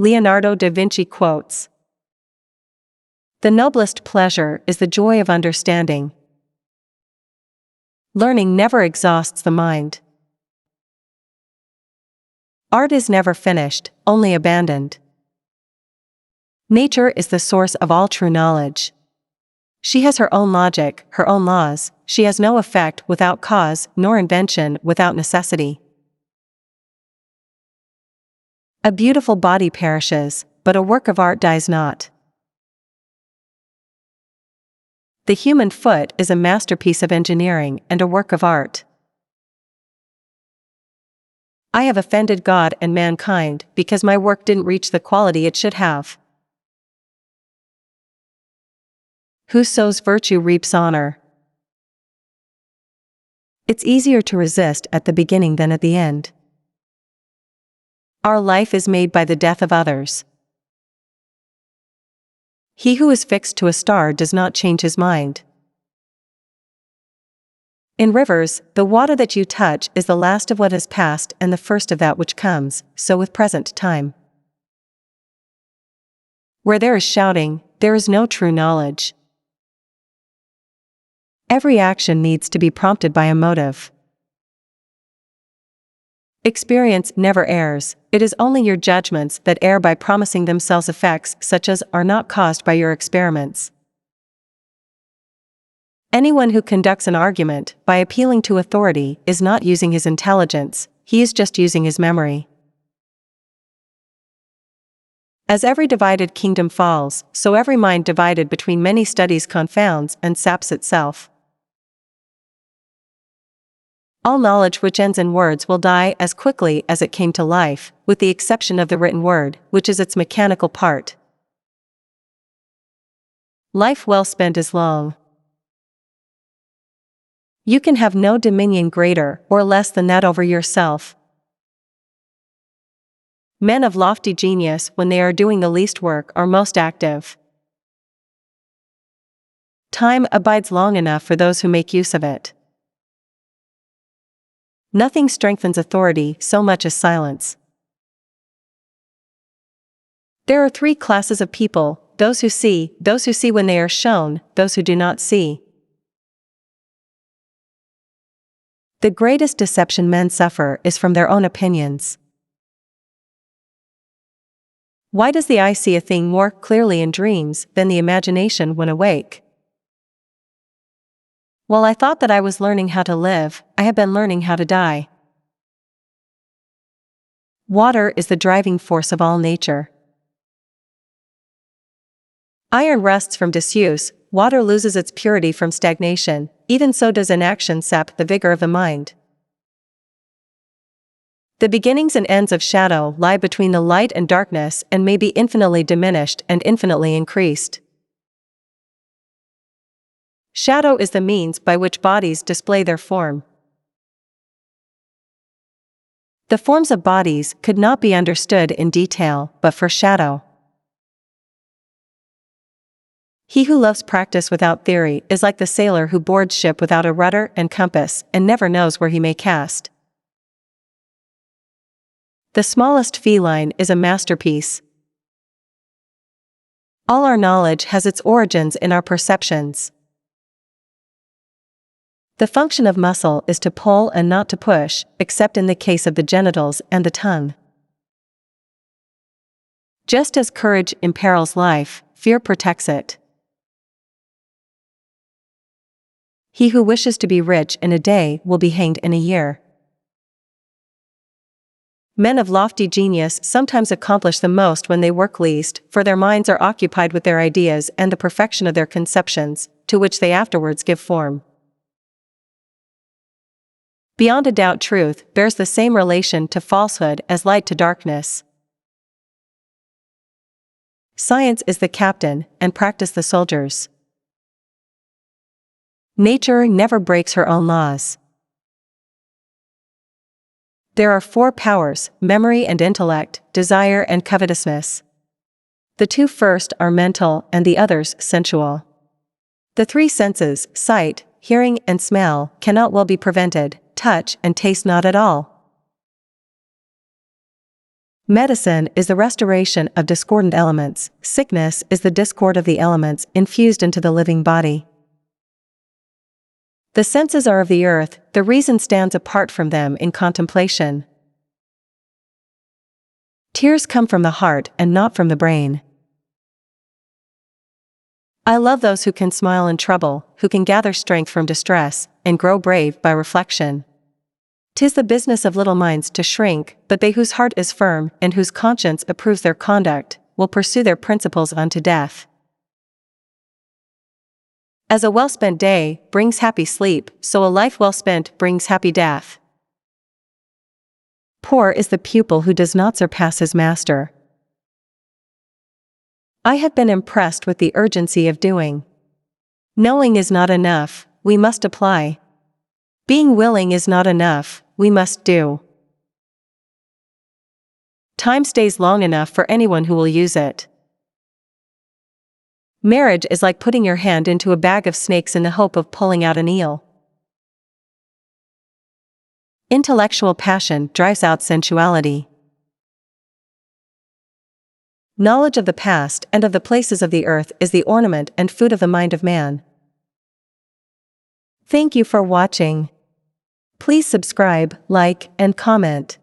Leonardo da Vinci quotes, "The noblest pleasure is the joy of understanding. Learning never exhausts the mind. Art is never finished, only abandoned. Nature is the source of all true knowledge. She has her own logic, her own laws, she has no effect without cause, nor invention without necessity. A beautiful body perishes, but a work of art dies not. The human foot is a masterpiece of engineering and a work of art. I have offended God and mankind because my work didn't reach the quality it should have. Who sows virtue reaps honor." It's easier to resist at the beginning than at the end. Our life is made by the death of others. He who is fixed to a star does not change his mind. In rivers, the water that you touch is the last of what has passed and the first of that which comes, so with present time. Where there is shouting, there is no true knowledge. Every action needs to be prompted by a motive. Experience never errs, it is only your judgments that err by promising themselves effects such as are not caused by your experiments. Anyone who conducts an argument by appealing to authority is not using his intelligence, he is just using his memory. As every divided kingdom falls, so every mind divided between many studies confounds and saps itself. All knowledge which ends in words will die as quickly as it came to life, with the exception of the written word, which is its mechanical part. Life well spent is long. You can have no dominion greater or less than that over yourself. Men of lofty genius, when they are doing the least work, are most active. Time abides long enough for those who make use of it. Nothing strengthens authority so much as silence. There are three classes of people: those who see when they are shown, those who do not see. The greatest deception men suffer is from their own opinions. Why does the eye see a thing more clearly in dreams than the imagination when awake? While I thought that I was learning how to live, I have been learning how to die. Water is the driving force of all nature. Iron rusts from disuse, water loses its purity from stagnation, even so does inaction sap the vigor of the mind. The beginnings and ends of shadow lie between the light and darkness and may be infinitely diminished and infinitely increased. Shadow is the means by which bodies display their form. The forms of bodies could not be understood in detail but for shadow. He who loves practice without theory is like the sailor who boards ship without a rudder and compass and never knows where he may cast. The smallest feline is a masterpiece. All our knowledge has its origins in our perceptions. The function of muscle is to pull and not to push, except in the case of the genitals and the tongue. Just as courage imperils life, fear protects it. He who wishes to be rich in a day will be hanged in a year. Men of lofty genius sometimes accomplish the most when they work least, for their minds are occupied with their ideas and the perfection of their conceptions, to which they afterwards give form. Beyond a doubt, truth bears the same relation to falsehood as light to darkness. Science is the captain, and practice the soldiers. Nature never breaks her own laws. There are four powers: memory and intellect, desire and covetousness. The two first are mental and the others sensual. The three senses, sight, hearing, and smell, cannot well be prevented, touch and taste not at all. Medicine is the restoration of discordant elements. Sickness is the discord of the elements infused into the living body. The senses are of the earth, the reason stands apart from them in contemplation. Tears come from the heart and not from the brain. I love those who can smile in trouble, who can gather strength from distress, and grow brave by reflection. 'Tis the business of little minds to shrink, but they whose heart is firm and whose conscience approves their conduct, will pursue their principles unto death. As a well-spent day brings happy sleep, so a life well spent brings happy death. Poor is the pupil who does not surpass his master. I have been impressed with the urgency of doing. Knowing is not enough, we must apply. Being willing is not enough, we must do. Time stays long enough for anyone who will use it. Marriage is like putting your hand into a bag of snakes in the hope of pulling out an eel. Intellectual passion drives out sensuality. Knowledge of the past and of the places of the earth is the ornament and food of the mind of man. Thank you for watching. Please subscribe, like, and comment.